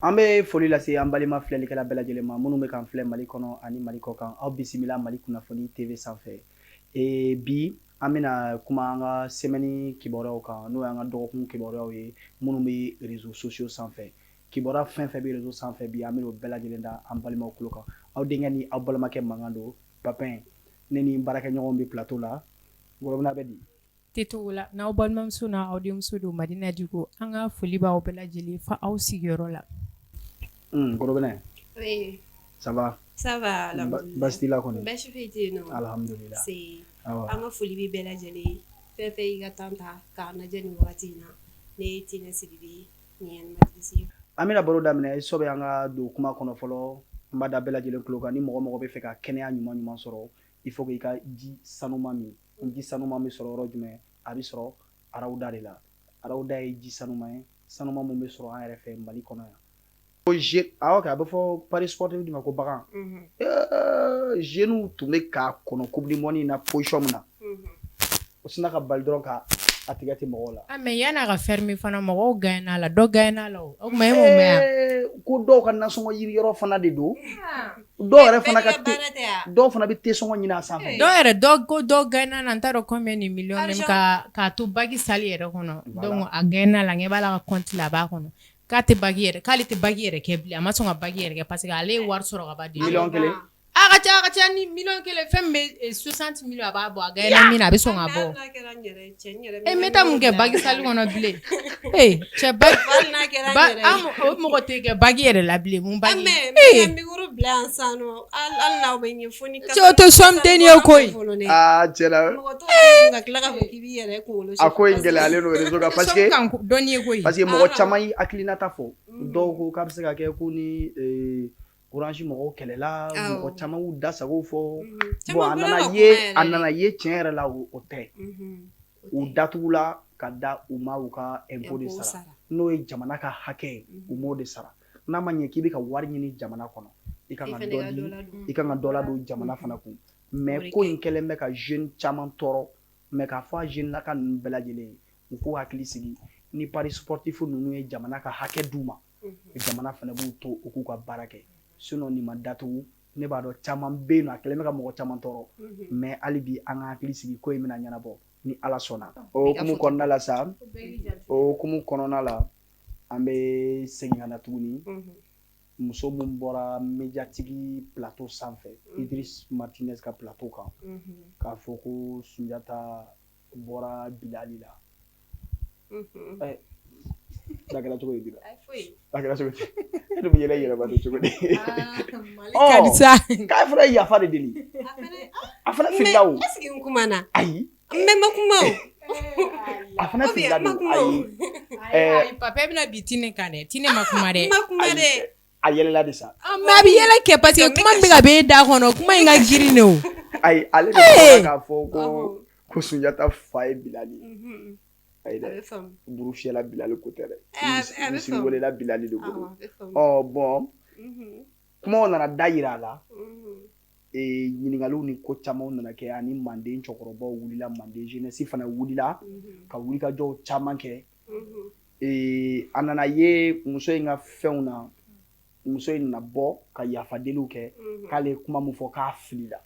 An bɛ foli lase an balima filɛlikɛla bɛɛ lajɛlen ma minnu bɛ kan filɛ Mali kɔnɔ ani Mali kɔ kan aw bisimila Mali kunnafoni TV sanfɛ bi an bɛna kuma an ka semaine kibaruyaw kan n'o y'an ka dɔgɔkun kibaruyaw ye minnu bɛ réseaux sociaux sanfɛ kibaruya fɛn fɛn bɛ réseau sanfɛ bi an bɛna o bɛɛ lajɛlen da an balimaw tulo kan aw denkɛ ni aw balimakɛ mankan don Papin ne ni n baarakɛɲɔgɔnw bɛ plateau la Gorobinɛ bɛ di Teto la n'aw balimamuso n'a audience don Madina Diko an ka foli b'aw bɛɛ lajɛlen fa aw sigiyɔrɔ la. Gorobinɛ Oui. ça va alhamdulillah. Basi t'i la kɔni Basi foyi tɛ yen nɔ. Alhamdulillah. An ka foli bɛ bɛɛ lajɛlen fɛn fɛn y'i ka temps ta k'a lajɛ nin wagati in na ne ye Tinɛ Sidibe ni animatrice ye. An bɛna baro daminɛ sɔbɛ an ka don kuma kɔnɔ fɔlɔ n b'a da bɛɛ lajɛlen tulo kan ni mɔgɔ mɔgɔ bɛ fɛ ka kɛnɛya ɲuman sɔrɔ il faut que i ka ji sanuman min ji sanuman bɛ sɔrɔ yɔrɔ jumɛn a bɛ sɔrɔ Arawuda de la Arawuda ye ji sanuman ye sanuman min bɛ sɔrɔ an yɛrɛ fɛ Mali kɔnɔ yan ko ok a bɛ fɔ Paris Sportif de ma ko bagan jeunes tun bɛ k'a kɔnɔ coupe du monde in na position min na o sina ka bali dɔrɔn ka a tigɛ tɛ mɔgɔw la mais yan'a ka fermer fana mɔgɔw gagnent la dɔ gagnent la o tuma e m'o mɛn ko dɔw ka nasɔngɔ yiri yɔrɔ fana de don dɔw yɛrɛ fana ka dɔw fana bɛ tesɔngɔ ɲini a sanfɛ dɔw yɛrɛ dɔ gagnent la n t'a dɔn combien de millions même k'a to bagi sali yɛrɛ kɔnɔ donc a gagnent la ɲɛ b'a la ka compte la a b'a kɔnɔ k'ale tɛ bagi yɛrɛ kɛ bilen a ma sɔn ka bagi yɛrɛ kɛ parce que ale ye wari sɔrɔ ka ban miliyɔn kelen a ka ca ni miliyɔn kelen fɛn bɛ 60 millions a b'a bɔ a gagnent min na a bɛ sɔn ka bɔ e n bɛ taa mun kɛ bagi sali kɔnɔ bilen cɛ o mɔgɔ tɛ kɛ bagi yɛrɛ la bilen mun bagi bila yan san nɔ hali n'aw bɛ ɲɛ fo ni cɛ o tɛ sɔn den ye koyi cɛ la mɔgɔ tɔw ka tila k'a fɔ k'i b'i yɛrɛ kunkolo a ko in gɛlɛyalen don réseau kan parce que dɔnni ye koyi parce que mɔgɔ caman y'i hakilinata fɔ dɔw ko k'a bɛ se ka kɛ ko ni Orange mɔgɔw kɛlɛla mɔgɔ caman y'u da sago fɔ bon a nana ye tiɲɛ yɛrɛ la o tɛ u datugula ka da u ma u ka impôt de sara n'o ye jamana ka hakɛ ye u m'o de sara n'a ma ɲɛ k'i bɛ ka wari ɲini jamana kɔnɔ i kan ka dɔ di i kan ka dɔ ladon jamana fana kun mais ko in kɛlen bɛ ka jeune caman tɔɔrɔ mais k'a fɔ a jeune laka ninnu bɛɛ lajɛlen u k'u hakili sigi ni Paris Sportif ninnu ye jamana ka hakɛ d'u ma jamana fana b'u to u k'u ka baara kɛ sinon nin ma datugu ne b'a dɔn caman bɛ yen nɔ a kɛlen bɛ ka mɔgɔ caman tɔɔrɔ mais hali bi an ka hakili sigi ko in bɛna ɲɛnabɔ ni Ala sɔnna o hukumu kɔnɔna la sa o hukumu kɔnɔna la an bɛ segin ka na tuguni muso min bɔra Mediatigi plateau sanfɛ Idriss Martinez ka plateau kan k'a fɔ ko Sunjata bɔra Bilali la a kɛra cogo di a kɛra cogo di e dun bɛ yɛlɛ yɛlɛma don cogo di k'a fana ye yafa de deli a fana filila o est-ce que n kumana ayi n bɛ ma kuma o a fana filila don ayi papa bɛna bi Tinɛ kan dɛ Tinɛ ma kuma dɛ ma kuma dɛ a yɛlɛla de sa mais a bɛ yɛlɛ kɛ parce que kuma bɛ ka bɛ e da kɔnɔ kuma in ka girin de o ayi ale de bɔra k'a fɔ ko Sunjata fa ye Bilali ayi dɛ buru fiyɛla Bilali ko tɛ dɛ misiri welela Bilali de bolo bon kumaw nana da yira a la ɲininkaliw ni ko camanw nana kɛ ani Manden cɛkɔrɔbaw wulila Manden jeunesse fana wulila ka wulikajɔw caman kɛ a nana ye muso in ka fɛnw na muso in nana bɔ ka yafa deliw kɛ k'ale kuma min fɔ k'a filila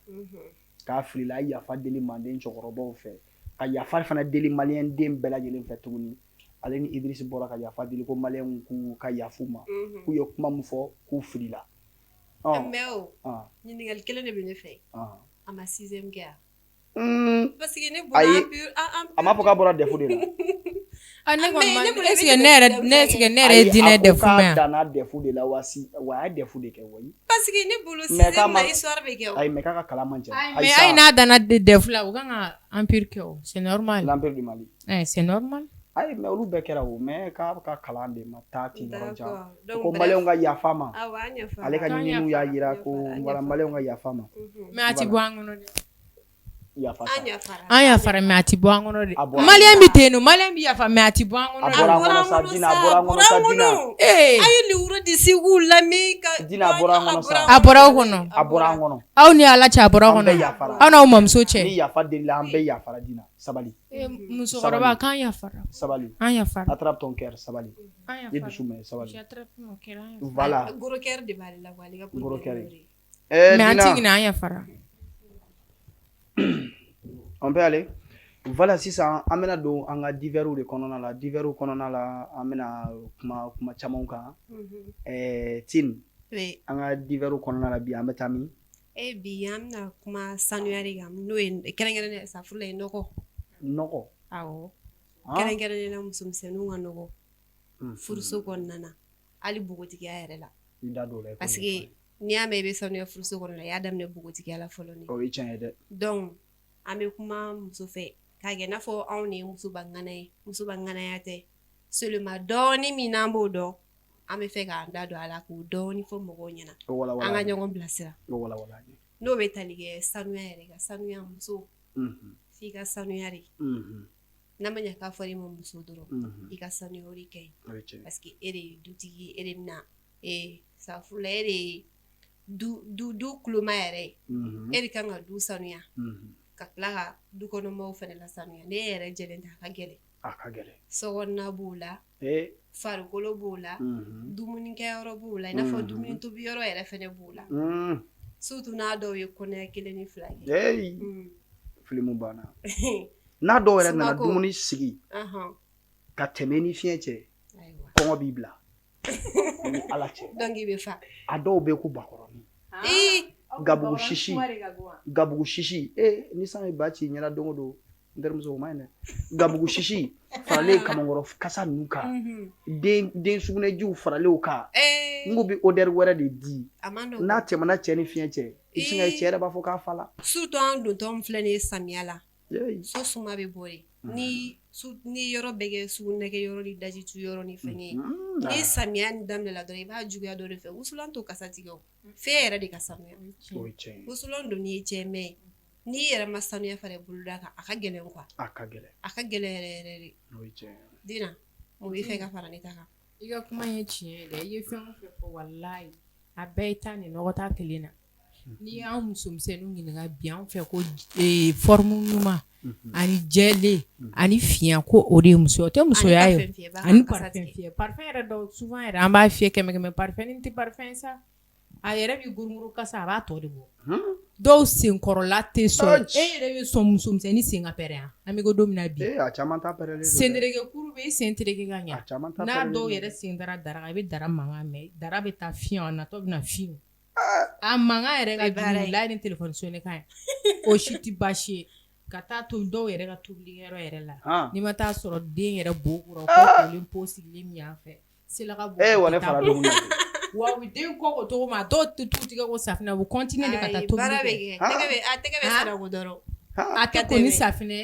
a ye yafa deli Manden cɛkɔrɔbaw fɛ ka yafa fana deli maliyɛn den bɛɛ lajɛlen fɛ tuguni ale ni Idriss bɔra ka yafa deli ko maliyɛnw k'u ka yafu ma k'u ye kuma min fɔ k'u filila mais o ɲininkali kelen de bɛ ne fɛ a ma 6e kɛ yan parce que ne bɔra a m'a fɔ k'a bɔra DEF de la ne kɔni est-ce que ne yɛrɛ ye Dinɛ DEF mɛn a danna DEF de la wa a ye DEF de kɛ wayi parce que ne bolo 6e na histoire bɛ kɛ o ayi mais k'a ka kalan man ca mais ayi n'a danna DEF la u kan ka empire kɛ o c'est normal l'empire du Mali c'est normal ayi mais olu bɛɛ kɛra o mais k'a ka kalan de ma taa ten yɔrɔ jan ko maliyɛnw ka yafa ma ale ka ɲininiw y'a yira ko voilà maliyɛnw ka yafa ma mais a ti bɔ an kɔnɔ dɛ an yafara mais a ti bɔ an kɔnɔ de maliyɛn bi ten nɔ maliyɛn bi yafa mais a ti bɔ an kɔnɔ a bɔra an kɔnɔ sa Dina a bɔra an kɔnɔ sa Dina a ye livre di Segu lamɛn ka Dina a bɔra an kɔnɔ sa a bɔra aw kɔnɔ a bɔra an kɔnɔ aw ni Ala cɛ a bɔra aw kɔnɔ aw n'aw mamuso cɛ ni yafa delila an bɛɛ yafara Dina sabali musokɔrɔba k'an yafara sabali an yafara attrape ton cœur sabali i dusu mɛn sabali voilà gros cœur de b'ale la quoi ale ka gros cœur mais an ti ɲinɛ an yafara on peut aller voilà sisan an bɛna don an ka divers de kɔnɔna la divers kɔnɔna la an bɛna kuma camanw kan Tine an ka divers kɔnɔna la bi an bɛ taa min bi an bɛna kuma sanuya de kan n'o ye kɛrɛnkɛrɛnnen safurula ye nɔgɔ awɔ kɛrɛnkɛrɛnnen na musomisɛnninw ka nɔgɔ furuso kɔnɔna na hali bogotigiya yɛrɛ la i da don o la parce que n'i y'a mɛn i bɛ sanuya furuso kɔnɔ la i y'a daminɛ bogotigiya la fɔlɔ ni o ye tiɲɛ ye dɛ donc an bɛ kuma muso fɛ k'a kɛ i n'a fɔ anw de ye musoba ŋana ye musoba ŋanaya tɛ seulement dɔɔni min n'an b'o dɔn an bɛ fɛ k'an da don a la k'o dɔɔni fɔ mɔgɔw ɲɛna an ka ɲɔgɔn bilasira n'o bɛ tali kɛ sanuya yɛrɛ ka sanuya muso f'i ka sanuya de n'a ma ɲɛ k'a fɔra i ma muso dɔrɔn i ka sanuya o de ka ɲi parce que e de ye dutigi e de bɛna safurula e de ye du kuloma yɛrɛ ye e de kan ka du sanuya ka tila ka du kɔnɔmaw fɛnɛ la sanuya ne yɛrɛ jɛlen tɛ a ka gɛlɛn sokɔnɔna b'o la farikolo b'o la dumunikɛyɔrɔ b'o la i n'a fɔ dumuni tobiyɔrɔ yɛrɛ fɛnɛ b'o la surtout n'a dɔw ye kɔnɔya 1 ni 2 ye filimu banna n'a dɔw yɛrɛ nana dumuni sigi ka tɛmɛ ni fiɲɛ cɛ kɔngɔ b'i bila ni Ala cɛ donc i bɛ fa a dɔw bɛ ko bakɔrɔni gabugu sisi ni san ye ba ci ɲɛna don o don n terimuso o ma ɲi dɛ gabugu sisi faralen kamankɔrɔ kasa ninnu kan den sugunɛjiw faralen kan n ko bi odeur wɛrɛ de di n'a tɛmɛna cɛ ni fiɲɛ cɛ i bɛ sin ka cɛ yɛrɛ b'a fɔ k'a fala surtout an dontɔ min filɛ nin ye samiya la so suma bɛ bɔ de ni yɔrɔ bɛɛ kɛ sugunɛkɛ yɔrɔ ni dajitu yɔrɔ ni fɛn ye ni samiya ni daminɛla dɔrɔn i b'a juguya dɔ de fɛ wusulan to kasa tigɛ o f'e yɛrɛ de ka sanuya wusulan don n'i ye cɛmɛ n'i yɛrɛ ma sanuya fara boloda kan a ka gɛlɛn quoi a ka gɛlɛn yɛrɛ yɛrɛ de Dina mun b'i fɛ ka fara ne ta kan i ka kuma ye tiɲɛ ye dɛ i ye fɛn o fɛn fɔ walayi a bɛɛ ye taa ni nɔgɔ ta kelen na n'i y'an musomisɛnninw ɲininka bi an fɛ ko forme ɲuman ani jɛlen ani fiɲɛ ko o de ye muso o tɛ musoya ye ani parfum fiyɛ parfum yɛrɛ dɔw souvent yɛrɛ an b'a fiyɛ kɛmɛ parfum ni tɛ parfum sa a yɛrɛ bɛ guruguru kasa a b'a tɔ de bɔ dɔw senkɔrɔla tɛ sɔn e yɛrɛ bɛ sɔn musomisɛnnin sen ka pɛrɛn an bɛ ko don min na bi sentereke kuru bɛ i sen tereke ka ɲɛ n'a dɔw yɛrɛ sen dara dara i bɛ dara mankan mɛn dara bɛ taa fiɲɛ a natɔ bɛ na fiɲɛ a mankan yɛrɛ ka jugu la ni telefɔni sonné kan o si tɛ baasi ye ka taa to dɔw yɛrɛ ka tobilikɛyɔrɔ yɛrɛ la n'i ma taa sɔrɔ den yɛrɛ bo kɔrɔ ko kolen po sigilen min yan fɛ selaka bɔ wa ne fara dumuni wa u bɛ den kɔ o cogo ma dɔw tɛ tu tigɛ ko safinɛ u bɛ continuer de ka taa tobili kɛ a tɛgɛ bɛ sara ko dɔrɔn a tɛ ko ni safinɛ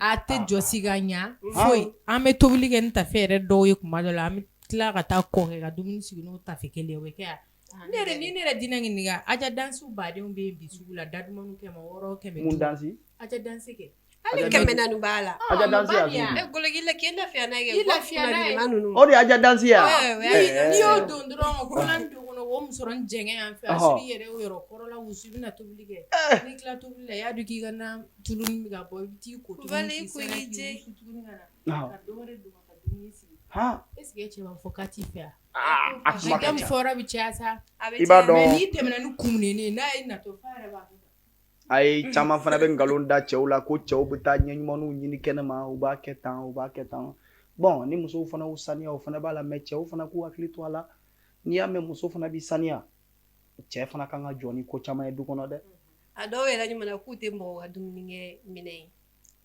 a tɛ jɔsi ka ɲa foyi an bɛ tobili kɛ ni tafe yɛrɛ dɔw ye kuma dɔ la an bɛ tila ka taa kɔ kɛ ka dumuni sigi n'o tafe kelen o bɛ kɛ ni ne yɛrɛ Dina ɲininka aja dansiw badenw bɛ yen bi sugu la dadumuni 100 100 mun dansi aja dansi kɛ ale 400 b'a la aja dansi ya goloki la k'i lafiya n'a ye o de aja dansi ya n'i y'o don dɔrɔn kuran du kɔnɔ o musoron jɛngɛ yan fɛ a sigi yɛrɛ yɔrɔ kɔrɔla wusu i bɛna tobili kɛ n'i tila tobili la i y'a dɔn k'i ka na tulu min bɛ ka bɔ i bɛ t'i ko tuguni k'i sɛgɛn k'i wusu tuguni ka na ka dɔ wɛrɛ don ka dumuni sigi est-ce que e cɛ b'a fɔ k'a t'i fɛ a kuma ka ca fɔra bɛ caya sa i b'a dɔn mais n'i tɛmɛna ni kumunen n'a ye natɔ fa yɛrɛ b'a a ye caman fana bɛ nkalon da cɛw la ko cɛw bɛ taa ɲɛɲumanw ɲini kɛnɛma u b'a kɛ tan bon ni musow fana y'u saniya o fana b'a la mais cɛw fana k'u hakili to a la n'i y'a mɛn muso fana b'i saniya cɛ fana kan ka jɔ ni ko caman ye du kɔnɔ dɛ a dɔw yɛrɛ ɲuman k'u tɛ mɔgɔ ka dumuni kɛ minɛ ye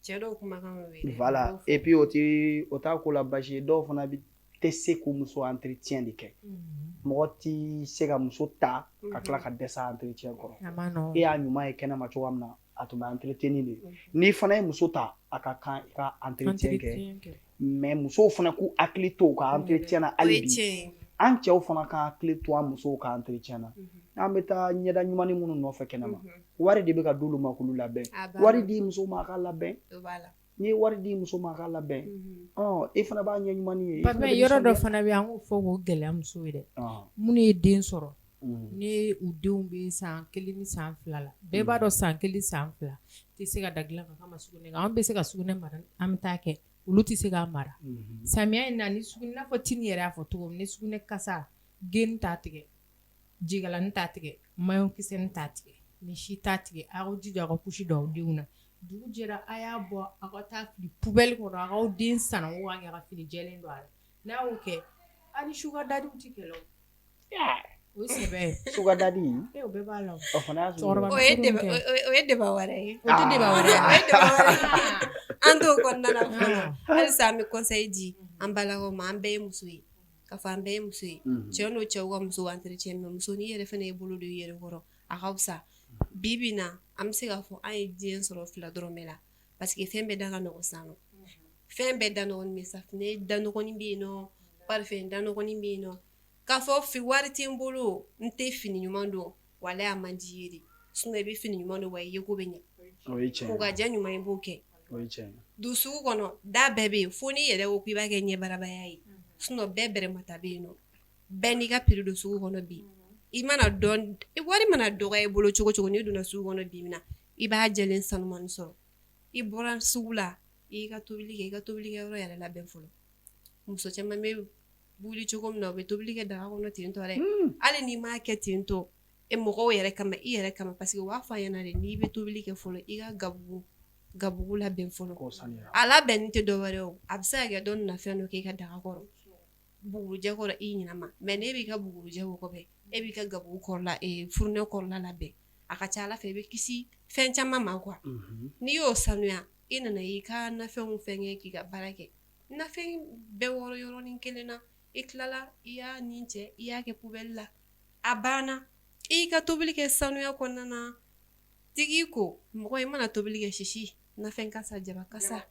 cɛ dɔw kumakan bɛ voilà et puis o t'a ko la basi ye dɔw fana tɛ se k'u muso entretien de kɛ mɔgɔ ti se ka muso ta ka tila ka dɛsɛ entretien kɔrɔ e y'a ɲuman ye kɛnɛma cogoya min na a tun bɛ entretien de n'i fana ye muso ta a ka kan i ka entretien kɛ mais musow fana k'u hakili to u ka entretien na hali bi an cɛw fana ka hakili to an musow ka entretien na an bɛ taa ɲɛda ɲuman minnu nɔfɛ kɛnɛma wari de bɛ ka d'olu ma k'olu labɛn wari di muso ma a ka labɛn n'i ye wari di muso ma a ka labɛn e fana b'a ɲɛ ɲuman ye Papa yɔrɔ dɔ fana bɛ an k'o fɔ k'o gɛlɛya musow ye dɛ minnu ye den sɔrɔ ni u denw bɛ san 1 ni san 2 la bɛɛ b'a dɔn san 1 san 2 tɛ se ka da dilan ka kama sugunɛ an bɛ se ka sugunɛ mara an bɛ taa kɛ olu tɛ se k'a mara samiya in na ni sugunɛ n'a fɔ Tini yɛrɛ y'a fɔ cogo min ni sugunɛ kasa geni t'a tigɛ jigalanin t'a tigɛ maillon kisɛnin t'a tigɛ ni si t'a tigɛ a k'aw jija a ka couche don aw denw na dugu jɛra a y'a bɔ a ka taa fili poubelle kɔnɔ a k'aw den sanango ka kɛ ka fini jɛlen don a la n'a y'o kɛ a ni sugar daddy tɛ kɛlɛ o ye sɛbɛ ye sugar daddy o bɛɛ b'a la o fana y'a sɔrɔ o ye débat wɛrɛ ye o tɛ débat wɛrɛ ye an t'o kɔnɔna na fɔlɔ halisa an bɛ conseil di an balakaw ma an bɛɛ ye muso ye ka fɔ an bɛɛ ye muso ye cɛ n'o cɛw ka muso entretien mais muso n'i yɛrɛ fana ye bolo don i yɛrɛ kɔrɔ a ka fisa bi bi in na an bɛ se k'a fɔ an ye den sɔrɔ 2 dɔrɔn de la parce que fɛn bɛɛ da ka nɔgɔn sisan nɔ fɛn bɛɛ da nɔgɔnin bɛ safunɛ da nɔgɔnin bɛ yen nɔ parfum da nɔgɔnin bɛ yen nɔ k'a fɔ wari tɛ n bolo n tɛ fini ɲuman don walahi a man di i ye de sinon i bɛ fini ɲuman don wa i ye ko bɛ ɲɛ ko ka jɛ ɲuman i b'o kɛ dusuku kɔnɔ da bɛɛ bɛ yen fo n'i yɛrɛ ko k'i b'a kɛ ɲɛbarabaya ye sinon bɛɛ bɛrɛmata bɛ yen nɔ bɛɛ n'i ka prix don sugu kɔnɔ bi i mana dɔn wari mana dɔgɔya i bolo cogo cogo n'i donna sugu kɔnɔ bi min na i b'a jɛlen sanumani sɔrɔ i bɔra sugu la i ka tobili kɛ i ka tobilikɛyɔrɔ yɛrɛ labɛn fɔlɔ muso caman bɛ wuli cogo min na u bɛ tobili kɛ daga kɔnɔ ten tɔ dɛ hali n'i m'a kɛ ten tɔ mɔgɔw yɛrɛ kama i yɛrɛ kama parce que u b'a fɔ a ɲɛna de n'i bɛ tobili kɛ fɔlɔ i ka gabugu labɛn fɔlɔ a labɛnni tɛ dɔwɛrɛ o a bɛ se ka kɛ dɔ na fɛn dɔ k'i ka daga kɔrɔ bugurujɛ kɔrɔ i ɲinama mais ne b'i ka bugurujɛ wɔkɔbɛ e b'i ka gabugu kɔrɔla furunɛ kɔrɔla labɛn a ka ca ala fɛ i bɛ kisi fɛn caman ma quoi n'i y'o sanuya i nana i ka nafɛnw fɛngɛ k'i ka baara kɛ nafɛn bɛɛ wɔrɔ yɔrɔnin kelen na i tilala i y'a nin cɛ i y'a kɛ poubelle la a banna i ka tobili kɛ sanuya kɔnɔna na tigi ko mɔgɔ i mana tobili kɛ sisi nafɛn kasa jaba kasa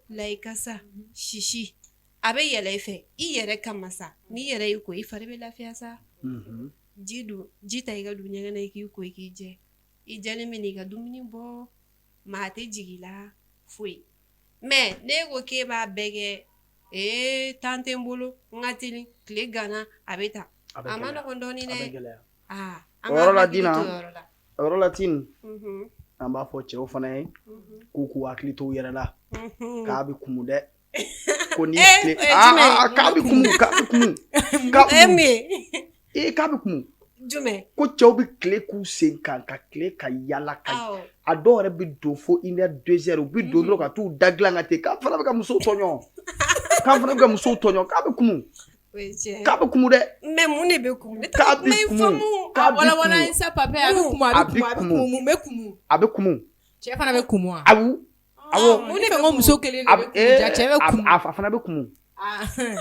layi kasa sisi a bɛ yɛlɛ i fɛ i yɛrɛ kama sa n'i yɛrɛ y'i ko i fari bɛ lafiya sa ji ta i ka don ɲɛgɛn na i k'i ko i k'i jɛ i jɛlen bɛ n'i ka dumuni bɔ maa tɛ jigin la foyi mais ne ko k'e b'a bɛɛ kɛ tan tɛ n bolo n ka teli tile ganna a bɛ ta a ma nɔgɔn dɔɔnin dɛ o yɔrɔ la Dina o yɔrɔ la Tini an b'a fɔ cɛw fana ye k'u hakili to u yɛrɛ la k'a bɛ kumu dɛ ko ni tile k'a bɛ kumu k'a bɛ kumu jumɛn ko cɛw bɛ tile k'u sen kan ka tile ka yala ka a dɔw yɛrɛ bɛ don fo 1 heure 2 heures u bɛ don dɔrɔn ka t'u da dilan ka ten k'a fana bɛ ka musow tɔɲɔ k'a bɛ kumu k'a bɛ kumu dɛ mais mun de bɛ kumu k'a bɛ kumu wala sa papa a bɛ kumu a bɛ kumu cɛ fana bɛ kumu wa awɔ mun de fɛ ko muso kelen de bɛ kumu ja cɛ bɛ kumu a fana bɛ kumu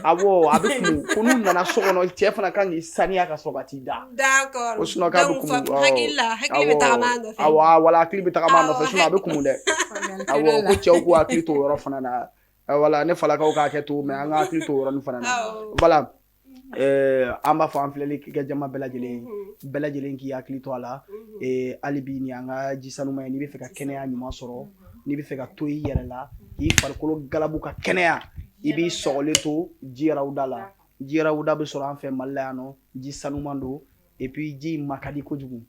awɔ a bɛ kumu ko n'u nana so kɔnɔ cɛ fana kan k'i saniya ka sɔrɔ ka t'i da d'accord o sinon k'a bɛ kumu hakili bɛ tagama a nɔfɛ awɔ wala hakili bɛ tagama a nɔfɛ sinon a bɛ kumu dɛ awɔ ko cɛw k'u hakili to o yɔrɔ fana na wala ne falakaw k'a kɛ to mais an ka hakili to o yɔrɔnin fana na voilà an b'a fɔ an filɛli kɛ jama bɛɛ lajɛlen k'i hakili to a la hali bi ni an ka ji sanuma ye n'i bɛ fɛ ka kɛnɛya ɲuman sɔrɔ n'i bɛ fɛ ka to i yɛrɛ la k'i farikolo galabu ka kɛnɛya i b'i sɔgɔlen to ji rawuda la ji rawuda bɛ sɔrɔ an fɛ Mali la yan nɔ ji sanuman don et puis ji in ma ka di kojugu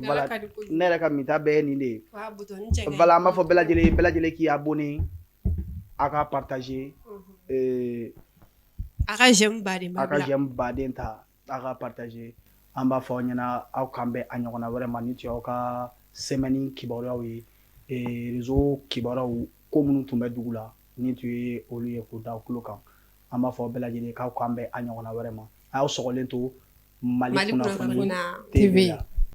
voilà ne yɛrɛ ka mita bɛɛ ye nin de ye voilà an b'a fɔ bɛɛ lajɛlen k'i abonné a ka partager a ka j'aime baden ta a ka partager an b'a fɔ aw ɲɛna aw k'an bɛn a ɲɔgɔnna wɛrɛ ma ni tun y'aw ka semaine kibaruyaw ye réseau kibaruyaw ko minnu tun bɛ dugu la ni tun ye olu ye k'o da aw tulo kan an b'a fɔ bɛɛ lajɛlen k'aw k'an bɛn a ɲɔgɔnna wɛrɛ ma a y'aw sɔgɔlen to Mali kunnafoni TV la